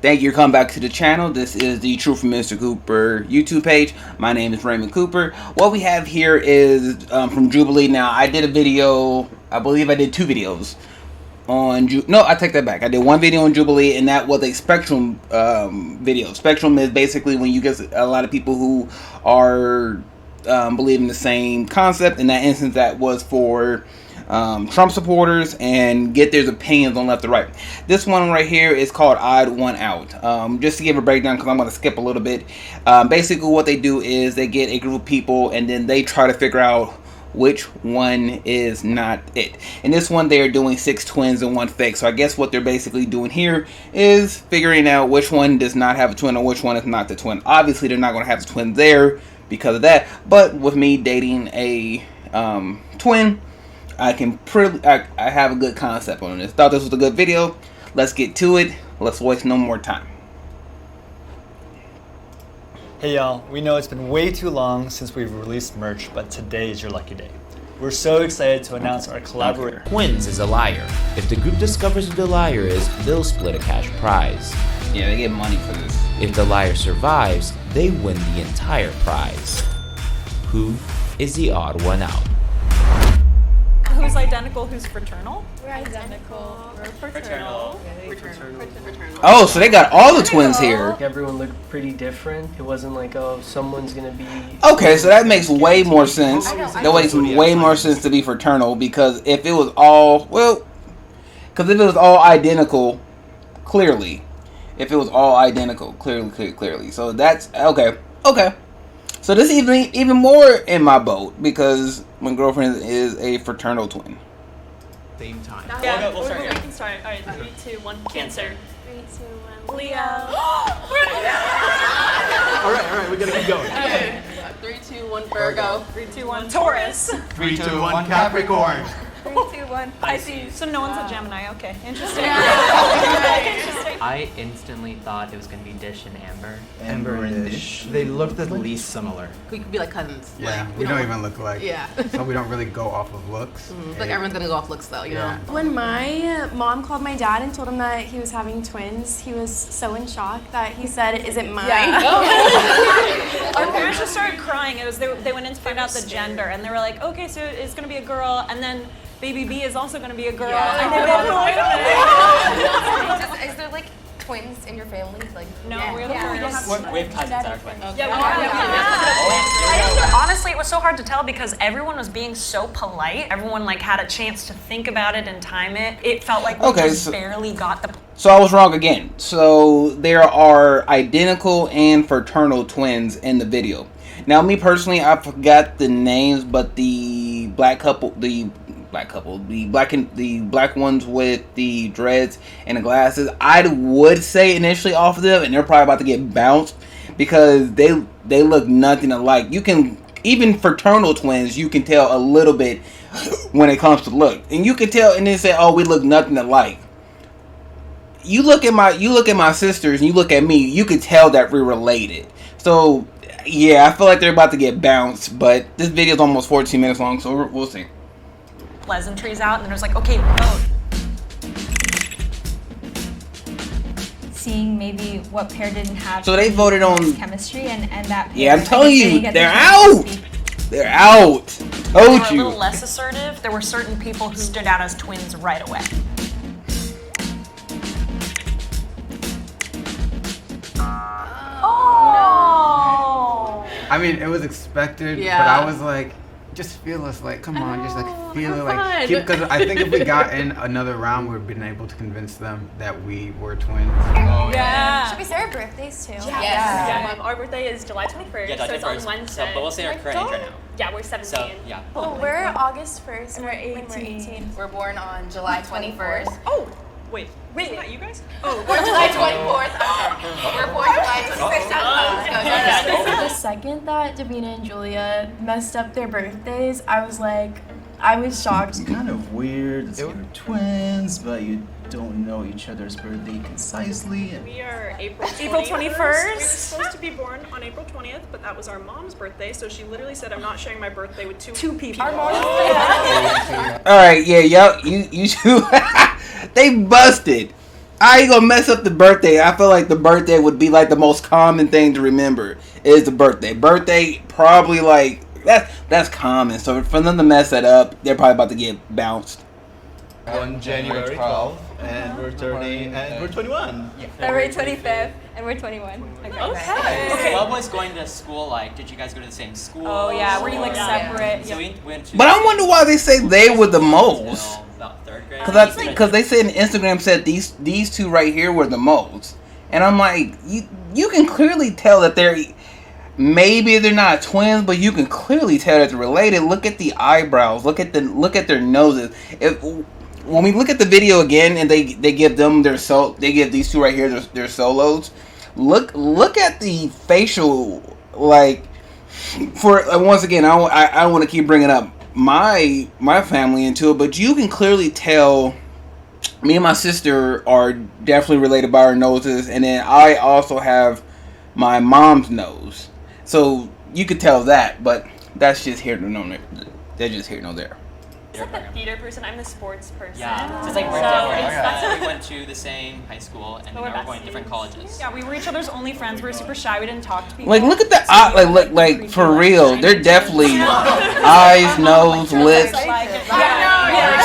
Thank you for coming back to the channel. This is the True from Mr.Cooper YouTube page. My name is Raymond Cooper. What we have here is from Jubilee. Now, I did a video, I believe I did 2 videos on no, I take that back. I did 1 video on Jubilee, and that was a Spectrum video. Spectrum is basically when you get a lot of people who are believing the same concept. In that instance, that was for Trump supporters and get their opinions on left or right. This one right here is called Odd One Out. Just to give a breakdown, because I'm going to skip a little bit. Basically what they do is they get a group of people and then they try to figure out which one is not it. In this one, they are doing 6 twins and 1 fake. So I guess what they're basically doing here is figuring out which one does not have a twin or which one is not the twin. Obviously, they're not going to have the twin there because of that. But with me dating a twin, I have a good concept on this. Thought this was a good video. Let's get to it. Let's waste no more time. Hey y'all, we know it's been way too long since we've released merch, but today is your lucky day. We're so excited to announce our collaboration. Twins is a liar. If the group discovers who the liar is, they'll split a cash prize. Yeah, they get money for this. If the liar survives, they win the entire prize. Who is the odd one out? Who's identical? Who's fraternal? We're identical. We're fraternal. Oh, so they got all the twins here. Everyone looked pretty different. It wasn't like, oh, someone's gonna be... Okay, so that makes way more sense. That makes way more sense to be fraternal, because if it was all, well, because if it was all identical, clearly. If it was all identical, clearly. So that's, okay. So this is even more in my boat, because my girlfriend is a fraternal twin. Same time. Yeah, we can start. Alright, 3, 2, 1, Cancer. 3, 2, 1. Leo. Alright, we gotta keep going. Okay. 3, 2, 1, Virgo. 3, 2, 1, Taurus. 3, 2, 1, Capricorn. 3, 2, 1, Pisces. So no one's a Gemini. Okay, interesting. I instantly thought it was going to be Dish and Amber. Amber and Dish. They looked at least similar. We could be like cousins. Yeah, we don't even look alike. Yeah. So we don't really go off of looks. Like everyone's gonna go off looks though, you know? When my mom called my dad and told him that he was having twins, he was so in shock that he said, "Is it mine?" Yeah. Our parents just started crying. It was they went in to find out the gender, and they were like, "Okay, so it's gonna be a girl," and then baby B is also gonna be a girl. Yeah. And they were like, Is there like twins in your family? Like no, we have Cousins are twins. Honestly, it was so hard to tell because everyone was being so polite. Everyone like had a chance to think about it and time it. It felt like we just barely got the. So I was wrong again. So there are identical and fraternal twins in the video. Now, me personally, I forgot the names, but the black ones with the dreads and the glasses, I would say initially off of them, and they're probably about to get bounced because they look nothing alike. You can, even fraternal twins, you can tell a little bit when it comes to look, and you can tell, and then say, oh, we look nothing alike. You look at my sisters and you look at me, you could tell that we're related. So yeah, I feel like they're about to get bounced, but this video is almost 14 minutes long, so we'll see. Pleasantries out, and then it was like, okay, vote. Seeing maybe what pair didn't have. So they voted on chemistry, and that pair. Yeah, I'm telling you, they're out. They're out. Told you. They were a little less assertive. There were certain people who stood out as twins right away. Oh. I mean, it was expected, but I was like, just feel us, like, come on, just like feel it, like, because I think if we got in another round, we've been able to convince them that we were twins. Oh, yeah. Should we say our birthdays too? Yeah. Our birthday is July 21st, so it's on Wednesday. So, but we'll say our current age right now. Yeah, we're 17. So, yeah. Oh, we're August 1st and we're 18. We're born on July 21st. Oh, wait, not you guys? Oh, we're July 24th. We're born July 26th. The second that Davina and Julia messed up their birthdays, I was shocked. It's kind of weird. It's you're twins, but you don't know each other's birthday concisely. We are April 21st. We were supposed to be born on April 20th, but that was our mom's birthday, so she literally said, I'm not sharing my birthday with two people. Our mom's All right, yeah, you two, they busted. I ain't gonna mess up the birthday. I feel like the birthday would be like the most common thing to remember is the birthday. Birthday probably like that's common. So for them to mess that up, they're probably about to get bounced. On January 12th, and we're 21. February 25th, and we're 21. Okay. What was going to school like? Did you guys go to the same school? Oh yeah, were you like separate? So we went to. But I wonder why they say they were the most. About third grade. Because they said Instagram said these two right here were the most, and I'm like, you can clearly tell that they're maybe they're not twins, but you can clearly tell that they're related. Look at the eyebrows. Look at their noses. When we look at the video again, and they give them they give these two right here their solos. Look at the facial for once again. I want to keep bringing up my family into it, but you can clearly tell me and my sister are definitely related by our noses, and then I also have my mom's nose, so you could tell that. But that's just here to know. They're just here to know there. Is that the theater person? I'm the sports person. Yeah, so it's like we're different. We went to the same high school, and now we're going to different colleges. Yeah, we were each other's only friends. We were super shy. We didn't talk to people. Like, look at the eye. Like for real, they're definitely eyes, nose, lips.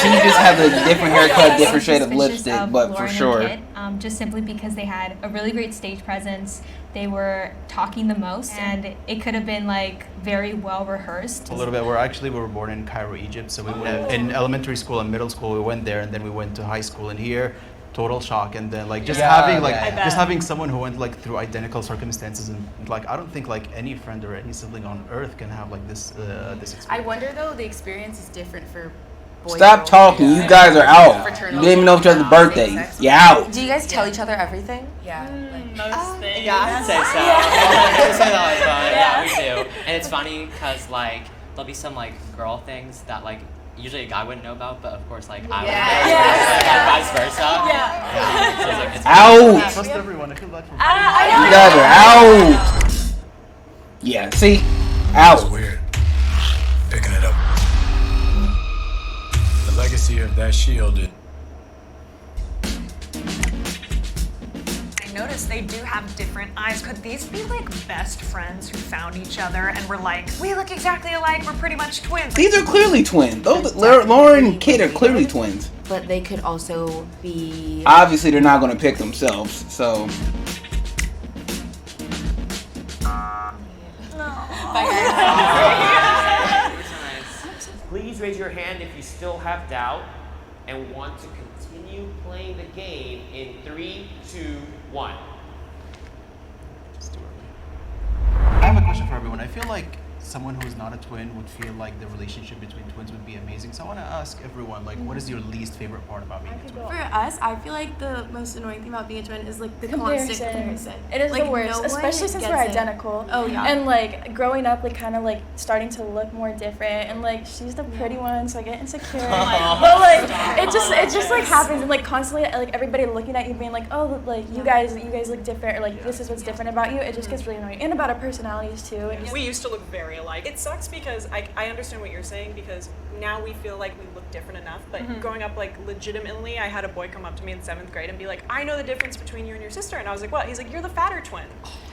She just has a different haircut, different shade of lipstick, but for sure. Just simply because they had a really great stage presence. They were talking the most, and it could have been like very well rehearsed. A little bit. We were born in Cairo, Egypt, so we went in elementary school and middle school. We went there, and then we went to high school. And here, total shock. And then having someone who went like through identical circumstances, and like I don't think like any friend or any sibling on earth can have like this experience. I wonder though, the experience is different for boys. Stop talking. You guys are out. You didn't even know each other's birthdays. You out. Do you guys tell each other everything? Yeah. Most things. Yeah, I'd say so. We say that all the time. Yeah, we do. And it's funny because like there'll be some like girl things that like usually a guy wouldn't know about, but of course like I would know, and vice versa. Yeah. So it's like, out. Trust everyone. I feel bad for you guys are out. Yeah. See, out. It's weird. Picking it up. The legacy of that shield is. Notice they do have different eyes. Could these be like best friends who found each other and were like, we look exactly alike, we're pretty much twins? These are clearly twins. Those Lauren and Kit are clearly twins. But they could also be. Obviously, they're not going to pick themselves. So. Please raise your hand if you still have doubt and want to continue playing the game in 3, 2, 1. I have a question for everyone. I feel like someone who is not a twin would feel like the relationship between twins would be amazing. So I want to ask everyone, like, what is your least favorite part about being a twin? For us, I feel like the most annoying thing about being a twin is like the constant comparison. It is like, the worst, no especially since we're identical. Oh yeah. And like growing up, like kind of like starting to look more different, and like she's the pretty one, so I get insecure. But like it just like happens, and like constantly like everybody looking at you, being like, oh, like you guys look different, or like this is what's different about you. It just gets really annoying, and about our personalities too. We used to look very alike. It sucks because I understand what you're saying, because now we feel like we look different enough, but growing up, like legitimately, I had a boy come up to me in 7th grade and be like, I know the difference between you and your sister, and I was like, what? He's like, you're the fatter twin.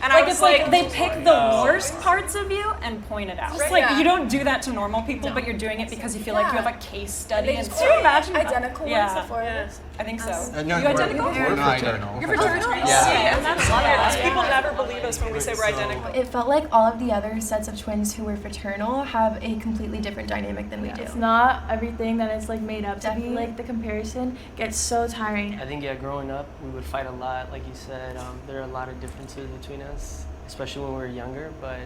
And like, I was it's like they pick the worst parts of you and point it out. It's like you don't do that to normal people, but you're doing it because you feel like you have a case study. And do you imagine identical ones, the four of us? I think so. No, You identical? We're fraternal. You're fraternal? Yeah. And that's weird. People never believe us when we say we're identical. It felt like all of the other sets of twins who were fraternal have a completely different dynamic than we do. It's not everything that it's like made up to be. Like the comparison gets so tiring. I think growing up we would fight a lot, like you said. There are a lot of differences between us, especially when we were younger. But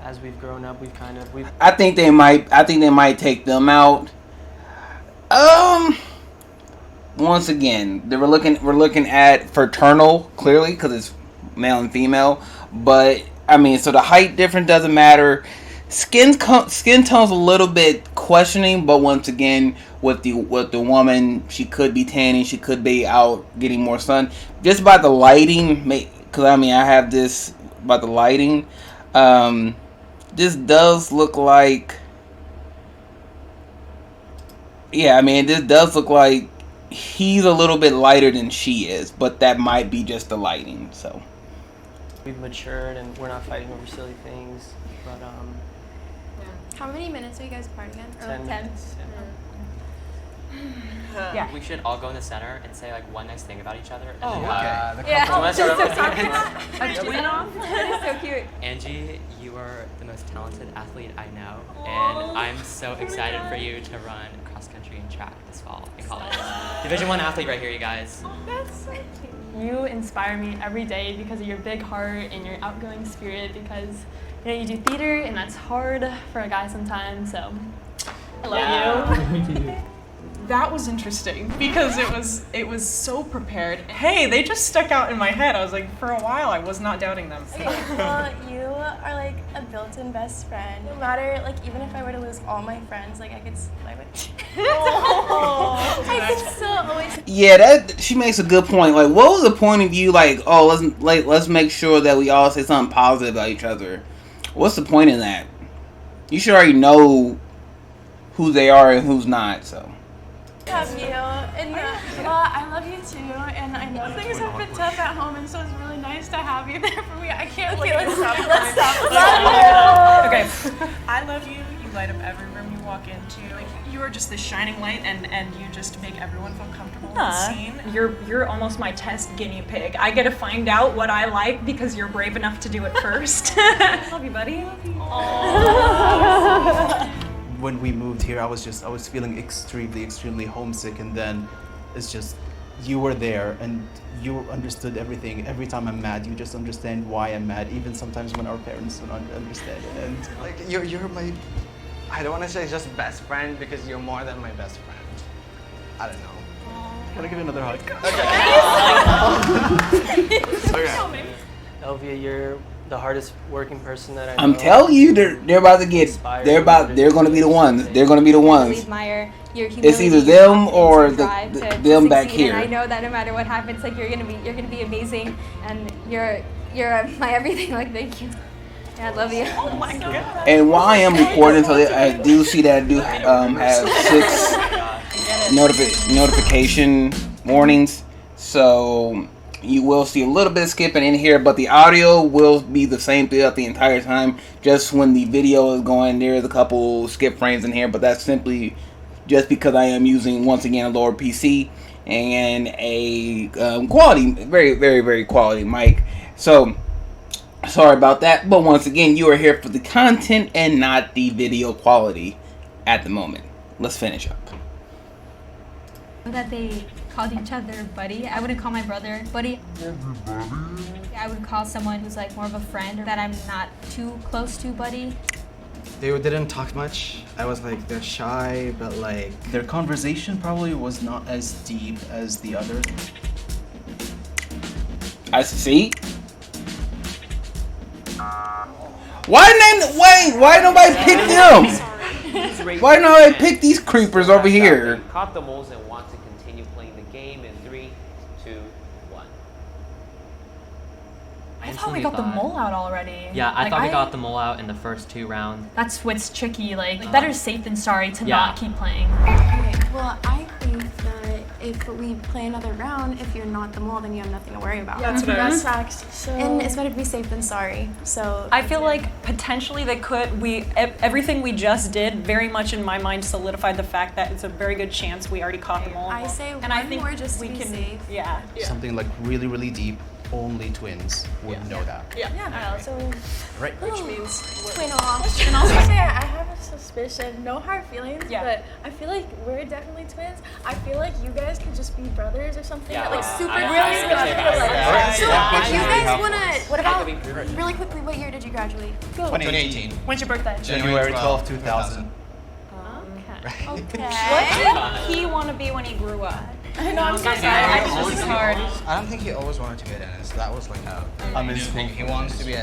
as we've grown up, we've. I think they might take them out. Once again, we're looking at fraternal clearly because it's male and female, but I mean, so the height difference doesn't matter. Skin tone's a little bit questioning, but once again, with the woman, she could be tanning, she could be out getting more sun. Just by the lighting, because I mean, I have this about the lighting. This does look like, yeah, I mean, this does look like, he's a little bit lighter than she is, but that might be just the lighting. So we've matured and we're not fighting over silly things. But How many minutes are you guys apart again? 10 minutes. Yeah. We should all go in the center and say like one nice thing about each other. Oh, and okay. Yeah. Oh, Let's start that's so over. A twin off? That is so cute. Angie, you are the most talented athlete I know, and I'm so excited for you to run cross country and track this fall in college. Division I athlete right here, you guys. That's so cute. You inspire me every day because of your big heart and your outgoing spirit. Because you do theater and that's hard for a guy sometimes. So I love you. That was interesting because it was so prepared. Hey, they just stuck out in my head. I was like, for a while, I was not doubting them. Okay, well, you are like a built-in best friend. No matter, like, even if I were to lose all my friends, like, I could still always. yeah, that she makes a good point. Like, what was the point of you? Like, oh, let's make sure that we all say something positive about each other. What's the point in that? You should already know who they are and who's not. So. Love you, and I love you too, and I know things have been tough at home, and so it's really nice to have you there for me. I can't wait. Let's stop. Love Okay, I love you. You light up every room you walk into. Like, you are just this shining light, and you just make everyone feel comfortable in the scene. You're almost my test guinea pig. I get to find out what I like because you're brave enough to do it first. Love you, buddy. When we moved here, I was feeling extremely homesick, and then it's just you were there and you understood everything. Every time I'm mad, you just understand why I'm mad, even sometimes when our parents don't understand it. And like you're my, I don't want to say just best friend because you're more than my best friend. I don't know. Can I give you another hug? Okay. Elvia, you're the hardest working person that I know. I'm telling you, they're about to get. They're going to be the ones. They're going to be the ones. Admire your It's either humility, them your or drive to them back succeed, here. And I know that no matter what happens, like you're gonna be amazing, and you're my everything. Like thank you. Yeah, I love you. Oh my god. And while I am recording, so I do see that I do have 6 notification warnings. So you will see a little bit of skipping in here, but the audio will be the same throughout the entire time. Just when the video is going, there's a couple skip frames in here, but that's simply just because I am using, once again, a lower PC and a quality, very, very, very quality mic. So sorry about that, but once again, you are here for the content and not the video quality at the moment. Let's finish up. That they called each other buddy. I wouldn't call my brother buddy. I would call someone who's like more of a friend that I'm not too close to buddy. They didn't talk much. I was like, they're shy, but like their conversation probably was not as deep as the other. I see. Why nobody pick them? Why nobody pick these creepers over here? Caught the moles and want to continue playing the game in 3, 2, 1. I thought we got the mole out already. Yeah, I thought we got the mole out in the first 2 rounds. That's what's tricky. Like, better safe than sorry to not keep playing. Okay, well, I think that if we play another round, if you're not the mole, then you have nothing to worry about. That's what I That's was. facts. So And it's better to be safe than sorry. So I feel like potentially they could. Everything we just did very much in my mind solidified the fact that it's a very good chance we already caught the mole. I say and one I think more just we to be can. safe. Yeah. Something like really, really deep. Only twins would know that. Yeah. So Right. Which means twin off. And also say I have a suspicion, no hard feelings, but I feel like we're definitely twins. I feel like you guys could just be brothers or something. Yeah, like super I really would say that. So if you guys wanna, what about Great. really quickly? What year did you graduate? Go. 2018. When's your birthday? January 12, 2000. Okay. Okay. What did he want to be when he grew up? I know, I'm so sorry. I think this is hard. I don't think he always wanted to be a dentist. That was like a in new thing. He wants to be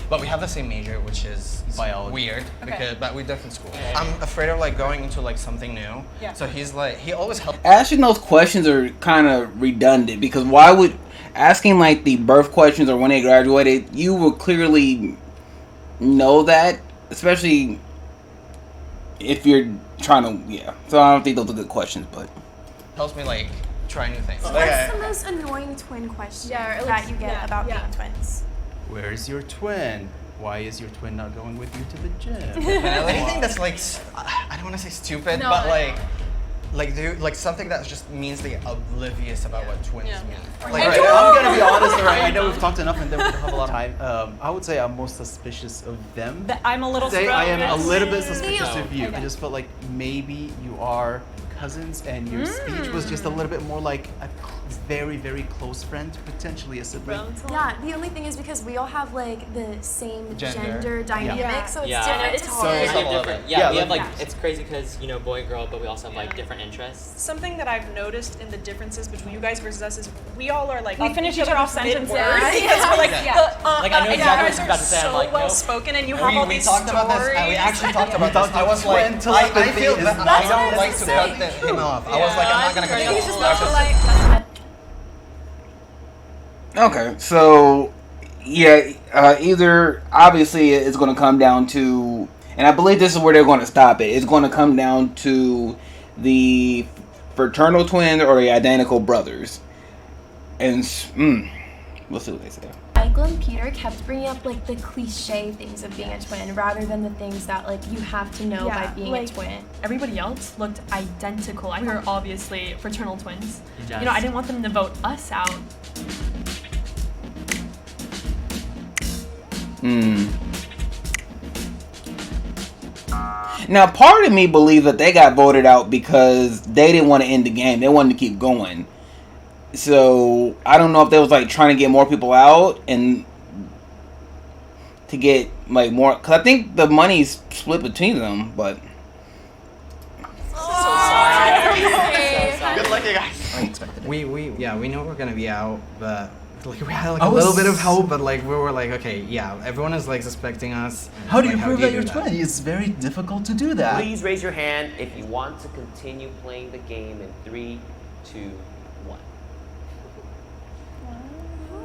but we have the same major, which is biology. Weird but we're different schools. I'm afraid of like going into like something new. Yeah. So he's like, he always helps. Asking those questions are kind of redundant because why would asking like the birth questions or when they graduated, you will clearly know that, especially if you're trying to, So I don't think those are good questions, but helps me like try new things. What's the most annoying twin question that you get about being twins? Where is your twin? Why is your twin not going with you to the gym? Anything that's like, I don't want to say stupid, but like something that just means they're oblivious about what twins mean. Like, I'm gonna be honest, alright. I know we've talked enough, and then we don't have a lot of time. I would say I'm most suspicious of them. I'm a little. I am a little bit suspicious of you. I just felt like maybe you are cousins, and your speech was just a little bit more like a very, very close friend, potentially a sibling. Yeah, the only thing is because we all have like the same gender dynamic, so it's different. It's hard. We have like it's crazy because boy and girl, but we also have like different interests. Something that I've noticed in the differences between you guys versus us is we all are like we finish each other off sentences because we're like like I know exactly what guys you're are about to say. so I'm like, well spoken, and you have all these talked stories. about this. We actually talked about this. I was like, I feel that I don't like to cut him off. I was like, I'm not gonna cut him off. He's just not polite. Okay, so either obviously it's going to come down to, and I believe this is where they're going to stop it. It's going to come down to the fraternal twins or the identical brothers, and we'll see what they say. Michael and Peter kept bringing up like the cliche things of being a twin rather than the things that like you have to know by being a twin. Everybody else looked identical. We were obviously fraternal twins. Yes. I didn't want them to vote us out. Now, part of me believes that they got voted out because they didn't want to end the game. They wanted to keep going. So, I don't know if they was like trying to get more people out and to get like more, because I think the money's split between them, but good luck, you guys. We know we're gonna be out, but like we had like a little bit of hope, but like we were like, okay, yeah, everyone is like suspecting us. How do you prove that you're twin? It's very difficult to do that. Please raise your hand if you want to continue playing the game in 3, 2, 1.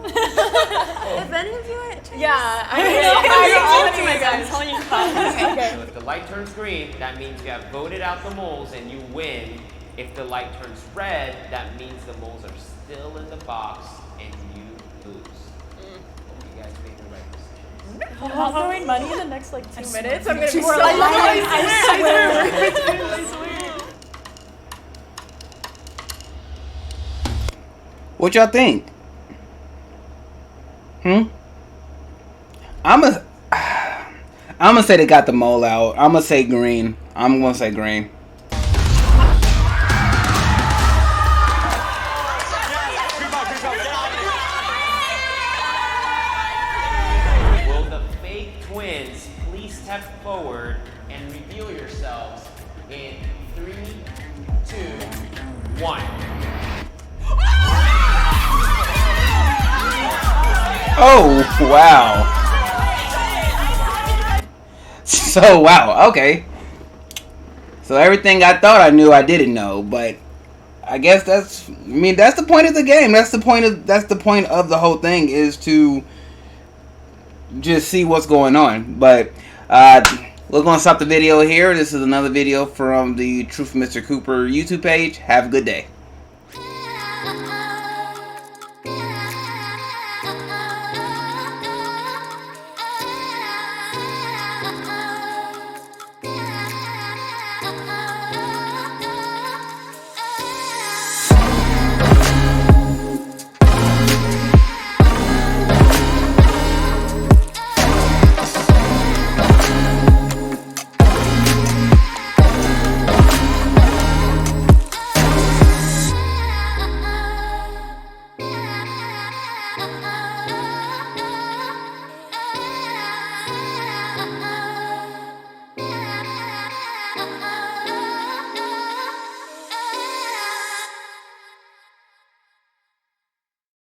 If any of you are twins, I'm telling you that. So if the light turns green, that means you have voted out the moles and you win. If the light turns red, that means the moles are still in the box and you lose. Hope you guys make the right decision. I'm throwing money in the next like 2 minutes. I'm gonna be so I swear. what y'all think? I'm gonna say they got the mole out. I'm gonna say green. Will the fake twins please step forward and reveal yourselves in 3, 2, 1. Oh, wow. So, wow, okay. So everything I thought I knew, I didn't know, but I guess that's the point of the game. That's the point of the whole thing, is to just see what's going on. But we're going to stop the video here. This is another video from the Truth from Mr. Cooper YouTube page. Have a good day.